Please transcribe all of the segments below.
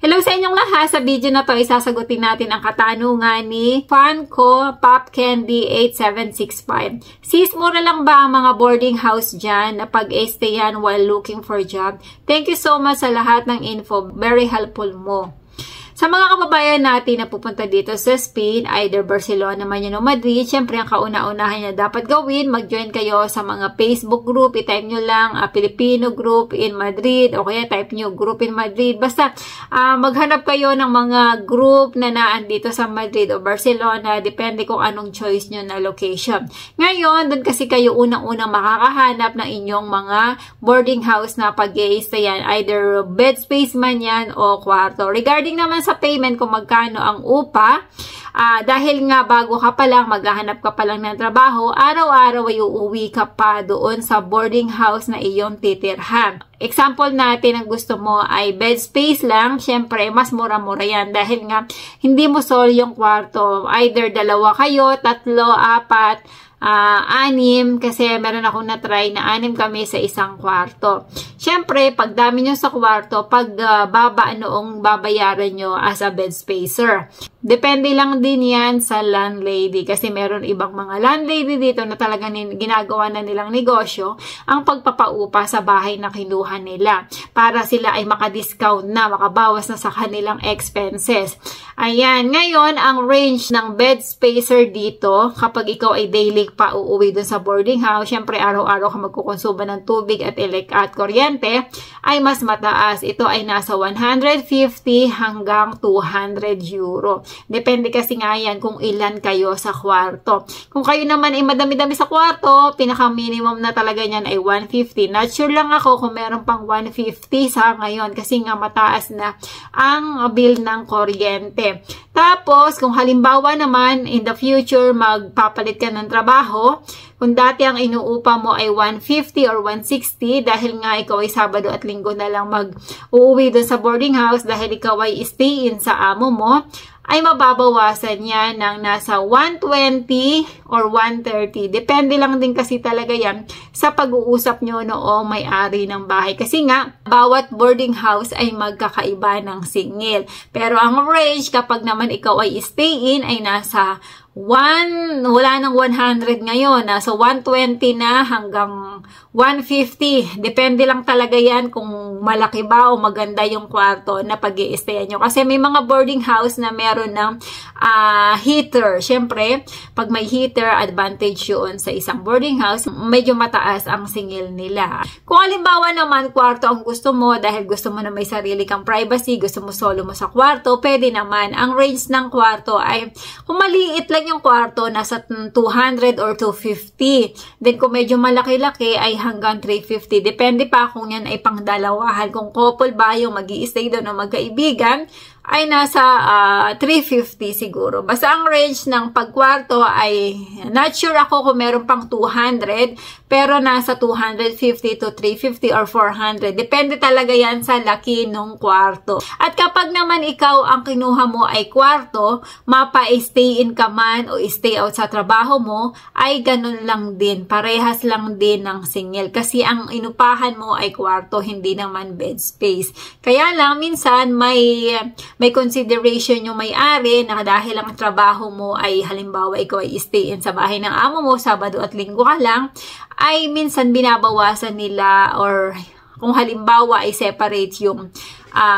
Hello sa inyong lahat! Sa video na to, isasagutin natin ang katanungan ni Funko Pop Candy 8765. Sis, mura lang ba ang mga boarding house dyan na pag-stayan while looking for job? Thank you so much sa lahat ng info. Very helpful mo. Sa mga kababayan natin na pupunta dito sa Spain, either Barcelona man yun o Madrid, syempre ang kauna-unahan na dapat gawin, mag-join kayo sa mga Facebook group, i-type nyo lang Filipino group in Madrid, o kaya type nyo group in Madrid. Basta maghanap kayo ng mga group na naandito sa Madrid o Barcelona, depende kung anong choice nyo na location. Ngayon, doon kasi kayo unang-unang makakahanap ng inyong mga boarding house na pag-i-stayan, either bed space man yan o kwarto. Regarding naman sa payment kung magkano ang upa, dahil nga bago ka pa lang, maghahanap ka pa lang ng trabaho, araw-araw ay uuwi ka pa doon sa boarding house na iyong titirhan. Example natin, ang gusto mo ay bed space lang, syempre mas mura-mura yan dahil nga hindi mo solo yung kwarto, either dalawa kayo, tatlo, apat, 6, kasi meron akong na-try na 6 kami sa isang kwarto. Siyempre, pag dami nyo sa kwarto, pag baba noong babayaran nyo as a bed spacer. Depende lang din yan sa landlady kasi meron ibang mga landlady dito na talagang ginagawa na nilang negosyo ang pagpapaupa sa bahay na kinuha nila para sila ay makadiscount na, makabawas na sa kanilang expenses. Ayan, ngayon ang range ng bed spacer dito kapag ikaw ay daily pa uuwi dun sa boarding house, syempre araw-araw ka magkukonsumo ng tubig at kuryente, ay mas mataas. Ito ay nasa 150 hanggang 200 euro. Depende kasi nga yan kung ilan kayo sa kwarto. Kung kayo naman ay madami-dami sa kwarto, pinaka-minimum na talaga yan ay 150. Not sure lang ako kung meron pang 150 sa ngayon kasi nga mataas na ang bill ng kuryente. Tapos, kung halimbawa naman in the future magpapalit ka ng trabaho, kung dati ang inuupa mo ay 150 or 160 dahil nga ikaw ay Sabado at Linggo na lang mag-uuwi doon sa boarding house dahil ikaw ay stay-in sa amo mo, ay mababawasan yan ng nasa 120 or 130. Depende lang din kasi talaga yan sa pag-uusap nyo noong may-ari ng bahay. Kasi nga, bawat boarding house ay magkakaiba ng singil. Pero ang range kapag naman ikaw ay stay-in ay nasa wala nang 100 ngayon, nasa 120 na hanggang 150. Depende lang talaga yan kung malaki ba o maganda yung kwarto na pag-i-stayan nyo. Kasi may mga boarding house na meron ng heater. Siyempre, pag may heater, advantage yun sa isang boarding house. Medyo mataas ang singil nila. Kung halimbawa naman, kwarto ang gusto mo dahil gusto mo na may sarili kang privacy, gusto mo solo mo sa kwarto, pwede naman. Ang range ng kwarto ay kung maliit lang yung kwarto, nasa 200 or 250. Then, kung medyo malaki-laki, ay hanggang 350. Depende pa kung yan ay pangdalawahan. Kung couple ba yung mag-i-stay doon o magkaibigan, ay nasa 350 siguro. Basta ang range ng pagkwarto ay not sure ako kung meron pang 200, pero nasa 250 to 350 or 400. Depende talaga yan sa laki ng kwarto. At kapag naman ikaw ang kinuha mo ay kwarto, mapa-stay in ka man o stay out sa trabaho mo, ay ganun lang din. Parehas lang din ng singil. Kasi ang inupahan mo ay kwarto, hindi naman bed space. Kaya lang, minsan may consideration yung may-ari na dahil ang trabaho mo ay halimbawa ikaw ay stay in sa bahay ng amo mo, Sabado at Linggo ka lang, ay minsan binabawasan nila or kung halimbawa ay separate yung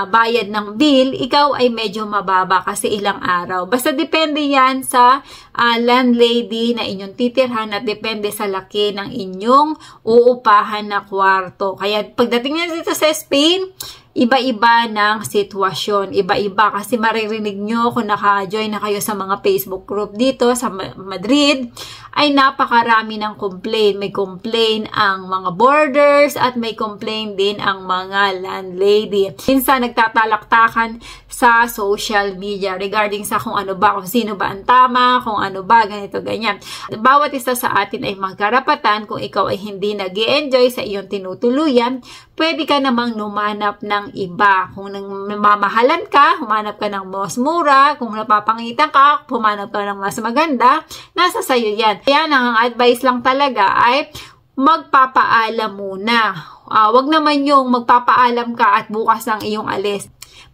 bayad ng bill, ikaw ay medyo mababa kasi ilang araw. Basta depende yan sa landlady na inyong titirhan at depende sa laki ng inyong uupahan na kwarto. Kaya pagdating nyo dito sa Spain, iba-iba ng sitwasyon. Iba-iba kasi maririnig nyo kung naka-join na kayo sa mga Facebook group dito sa Madrid, ay napakarami ng complaint. May complaint ang mga boarders at may complaint din ang mga landlady. Minsan nagtatalaktakan sa social media regarding sa kung ano ba, kung sino ba ang tama, kung ano ba, ganito, ganyan. Bawat isa sa atin ay magkarapatan. Kung ikaw ay hindi nag-i-enjoy sa iyong tinutuluyan, pwede ka namang numanap ng iba. Kung mamahalan ka, humanap ka ng mas mura. Kung napapangitan ka, humanap ka ng mas maganda. Nasa sayo yan. Kaya ang advice lang talaga ay magpapaalam muna. Wag naman yung magpapaalam ka at bukas ang iyong alis.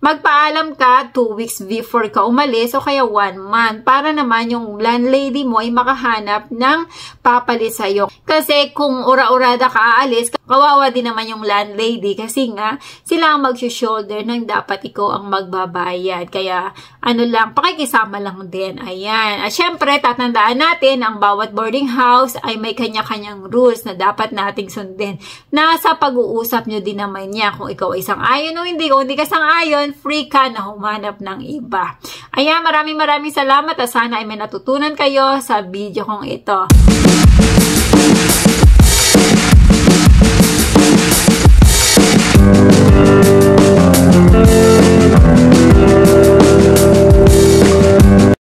magpaalam ka 2 weeks before ka umalis o kaya 1 month para naman yung landlady mo ay makahanap ng papalit sa'yo. Kasi kung ura-urada ka aalis, kawawa din naman yung landlady kasi nga sila ang mag-shoulder ng dapat ikaw ang magbabayad. Kaya ano lang, pakikisama lang din. Ayan. At syempre, tatandaan natin ang bawat boarding house ay may kanya-kanyang rules na dapat nating sundin. Nasa pag-uusap nyo din naman niya kung ikaw ay sang-ayon o hindi. Kung hindi ka sang-ayon, free ka na humanap ng iba. Ayan, maraming salamat at sana ay may natutunan kayo sa video kong ito.